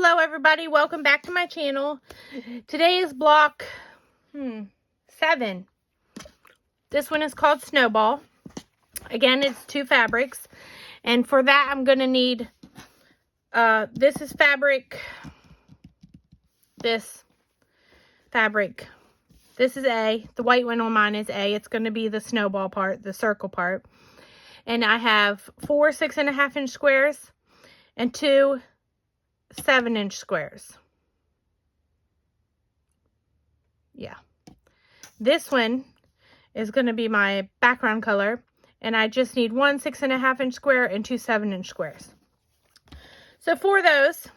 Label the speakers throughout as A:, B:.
A: Hello everybody, welcome back to my channel. Today is block 7. This one is called Snowball. Again, it's 2 fabrics. And for that I'm going to need, this is fabric, this fabric. This is A. The white one on mine is A. It's going to be the snowball part, the circle part. And I have 4 6.5-inch squares and 2 7-inch squares. Yeah. This one is going to be my background color. And I just need 1 6.5-inch square and 2 7-inch squares. So for those,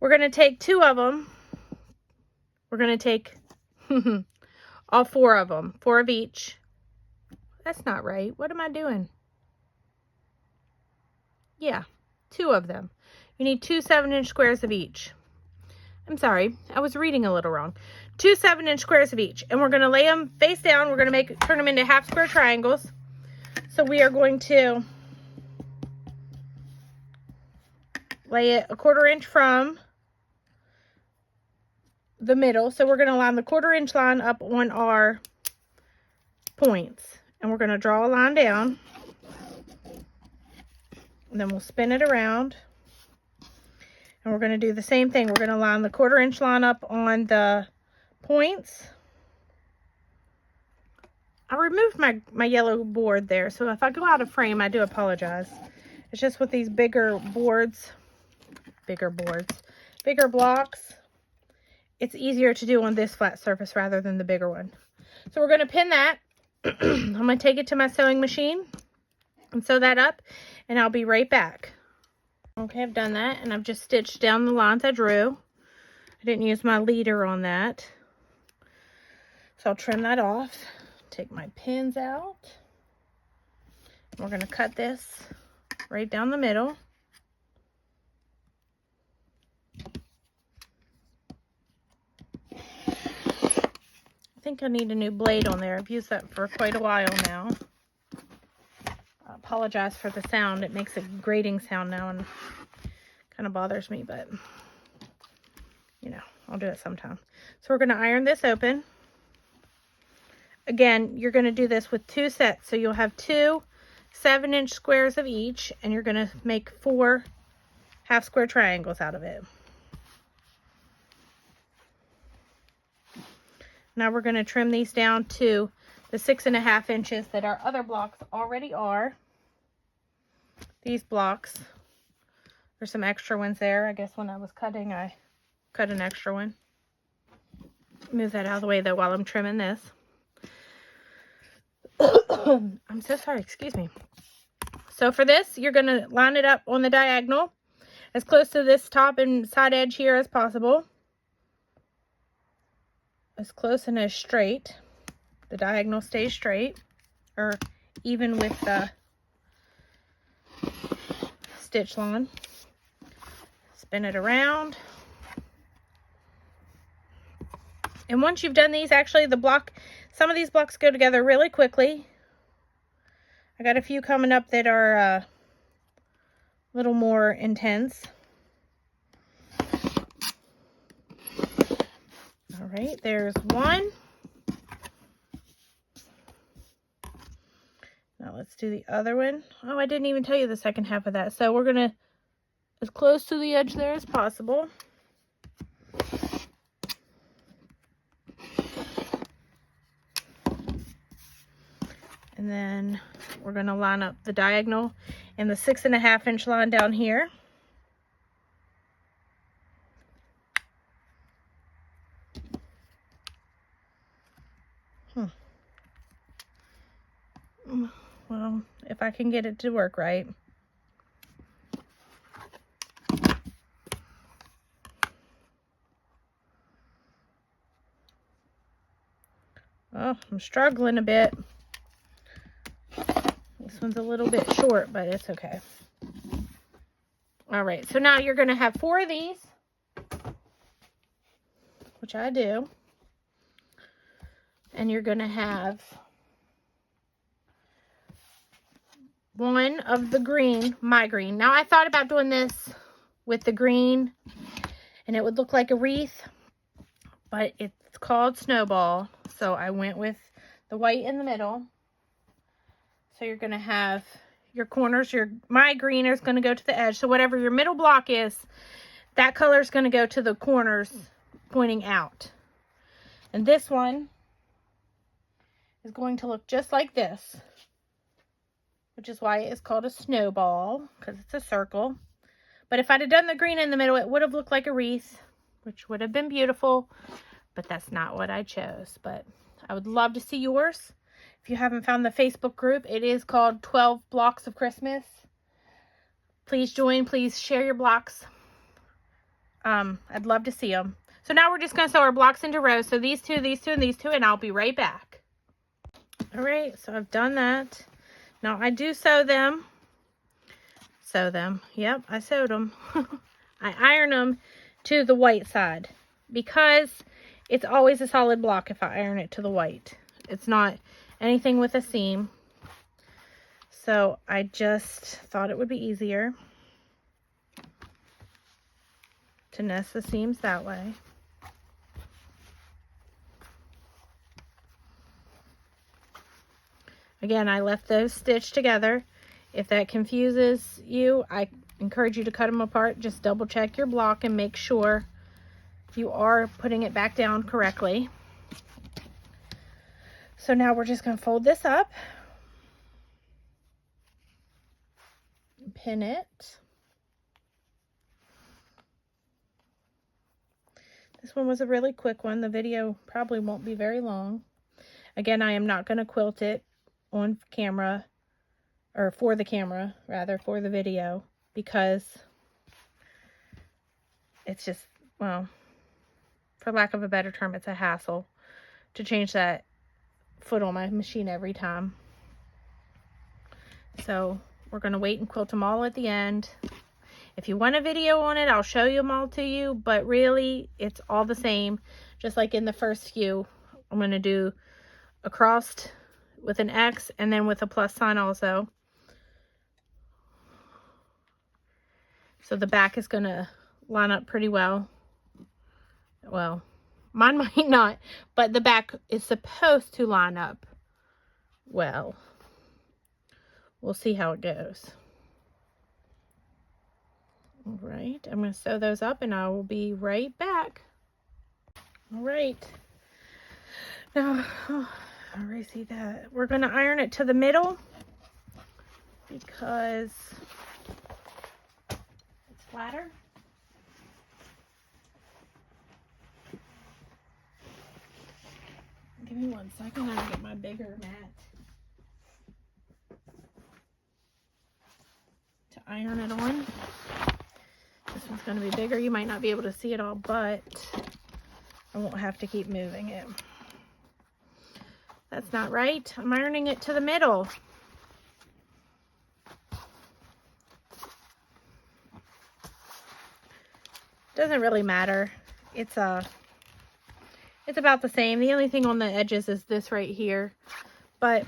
A: we're going to take 2 of them. We're going to take all 4 of them. 4 of each. That's not right. What am I doing? Yeah, 2 of them. You need 2 7-inch squares of each. I'm sorry, I was reading a little wrong. 2 7-inch squares of each. And we're going to lay them face down. We're going to turn them into half square triangles. So we are going to lay it 1/4 inch from the middle. So we're going to line the 1/4 inch line up on our points. And we're going to draw a line down. And then we'll spin it around. And we're going to do the same thing. We're going to line the 1/4 inch line up on the points. I removed my yellow board there, so if I go out of frame, I do apologize. It's just with these bigger blocks, it's easier to do on this flat surface rather than the bigger one. So we're going to pin that. I'm going to take it to my sewing machine and sew that up, and I'll be right back. Okay, I've done that, and I've just stitched down the lines I drew. I didn't use my leader on that. So I'll trim that off. Take my pins out. We're going to cut this right down the middle. I think I need a new blade on there. I've used that for quite a while now. I apologize for the sound. It makes a grating sound now and kind of bothers me, but you know, I'll do it sometime. So we're going to iron this open. Again, you're going to do this with 2 sets. So you'll have 2 7-inch squares of each, and you're going to make 4 half square triangles out of it. Now we're going to trim these down to the 6.5 inches that our other blocks already are. These blocks, there's some extra ones there. I guess when I was cutting, I cut an extra one. Move that out of the way though while I'm trimming this. I'm so sorry, excuse me. So for this, you're going to line it up on the diagonal as close to this top and side edge here as possible. As close and as straight. The diagonal stays straight, or even with the stitch line. Spin it around. And once you've done these, actually some of these blocks go together really quickly. I got a few coming up that are a little more intense. All right, there's one. Now let's do the other one. Oh, I didn't even tell you the second half of that. So we're going to, as close to the edge there as possible. And then we're going to line up the diagonal and the 6.5-inch line down here. Well, if I can get it to work right. Oh, I'm struggling a bit. This one's a little bit short, but it's okay. All right, so now you're going to have 4 of these, which I do. And you're going to have one of the green, my green. Now I thought about doing this with the green, and it would look like a wreath, but it's called Snowball. So I went with the white in the middle. So you're going to have your corners, my green is going to go to the edge. So whatever your middle block is, that color is going to go to the corners pointing out. And this one is going to look just like this, which is why it's called a snowball, because it's a circle. But if I'd have done the green in the middle, it would have looked like a wreath, which would have been beautiful, but that's not what I chose. But I would love to see yours. If you haven't found the Facebook group, it is called 12 Blocks of Christmas. Please join. Please share your blocks. I'd love to see them. So now we're just going to sew our blocks into rows. So these two, and these two, and I'll be right back. All right, so I've done that. Now I do sew them. Yep, I sewed them. I iron them to the white side because it's always a solid block if I iron it to the white. It's not anything with a seam. So I just thought it would be easier to nest the seams that way. Again, I left those stitched together. If that confuses you, I encourage you to cut them apart. Just double check your block and make sure you are putting it back down correctly. So now we're just going to fold this up, pin it. This one was a really quick one. The video probably won't be very long. Again, I am not going to quilt it on camera, or for the camera, rather, for the video, because it's just, well, for lack of a better term, it's a hassle to change that foot on my machine every time. So we're going to wait and quilt them all at the end. If you want a video on it, I'll show them all to you, but really it's all the same. Just like in the first few, I'm going to do a crossed with an X and then with a plus sign also. So the back is going to line up pretty well. Well, mine might not, but the back is supposed to line up well. We'll see how it goes. All right, I'm going to sew those up and I will be right back. All right. Now, I already see that. We're going to iron it to the middle because it's flatter. Give me 1 second. I'll get my bigger mat to iron it on. This one's going to be bigger. You might not be able to see it all, but I won't have to keep moving it. That's not right. I'm ironing it to the middle. Doesn't really matter. It's about the same. The only thing on the edges is this right here, but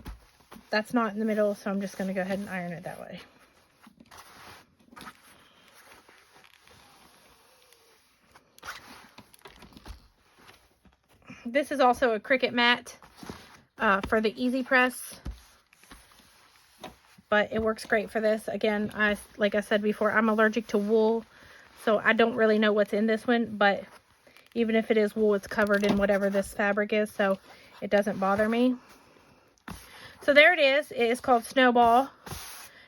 A: that's not in the middle, so I'm just going to go ahead and iron it that way. This is also a Cricut mat for the Easy Press, but it works great for this. Again, like I said before, I'm allergic to wool, so I don't really know what's in this one, but even if it is wool, it's covered in whatever this fabric is, so it doesn't bother me. So there it is. It is called Snowball.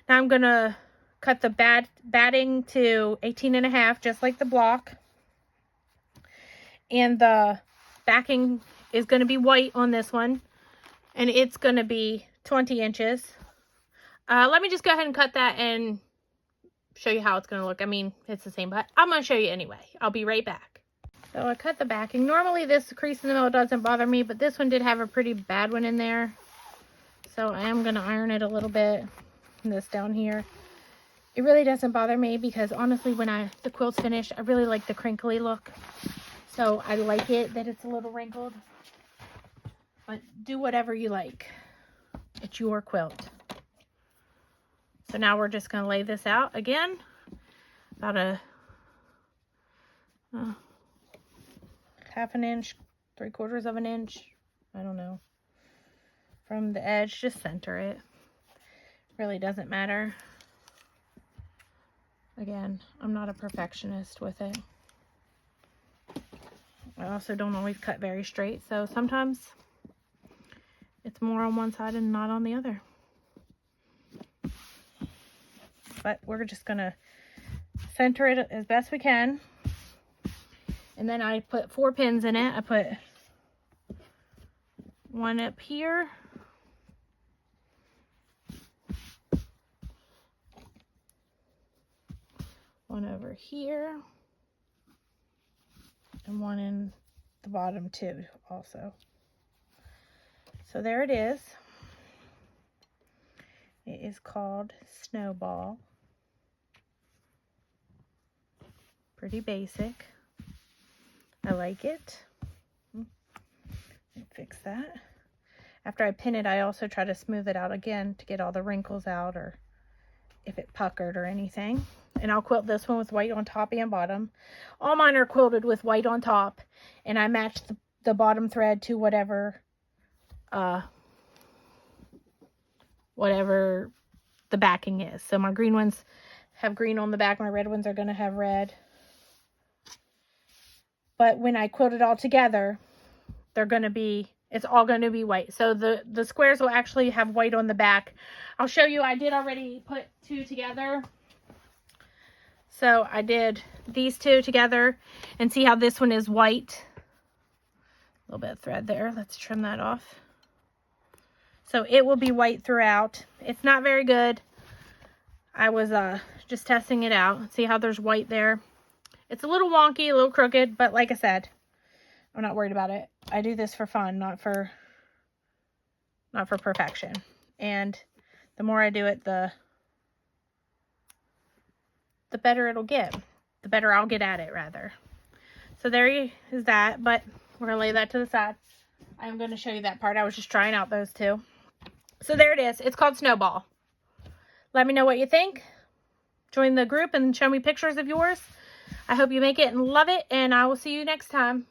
A: Now I'm going to cut the batting to 18.5, just like the block. And the backing is going to be white on this one, and it's going to be 20 inches. Let me just go ahead and cut that and show you how it's going to look. I mean, it's the same, but I'm going to show you anyway. I'll be right back. So I cut the backing. Normally this crease in the middle doesn't bother me, but this one did have a pretty bad one in there. So I am going to iron it a little bit. And this down here. It really doesn't bother me because honestly when the quilt's finished, I really like the crinkly look. So I like it that it's a little wrinkled. But do whatever you like. It's your quilt. So now we're just going to lay this out again. About a half an inch, 3/4 of an inch, I don't know, from the edge. Just center it. Really doesn't matter. Again, I'm not a perfectionist with it. I also don't always cut very straight, so sometimes it's more on one side and not on the other. But we're just gonna center it as best we can. And then I put 4 pins in it. I put one up here, one over here, and one in the bottom too also. So there it is. It is called Snowball. Pretty basic. I like it. Let me fix that. After I pin it, I also try to smooth it out again to get all the wrinkles out, or if it puckered or anything. And I'll quilt this one with white on top and bottom. All mine are quilted with white on top, and I match the bottom thread to whatever the backing is. So my green ones have green on the back, my red ones are going to have red. But when I quilt it all together, it's all going to be white. So the squares will actually have white on the back. I'll show you, I did already put 2 together. So I did these 2 together, and see how this one is white. A little bit of thread there. Let's trim that off. So it will be white throughout. It's not very good. I was just testing it out. See how there's white there? It's a little wonky, a little crooked, but like I said, I'm not worried about it. I do this for fun, not for perfection. And the more I do it, the better it'll get. The better I'll get at it, rather. So there is that, but we're going to lay that to the side. I'm going to show you that part. I was just trying out those 2. So there it is. It's called Snowball. Let me know what you think. Join the group and show me pictures of yours. I hope you make it and love it, and I will see you next time.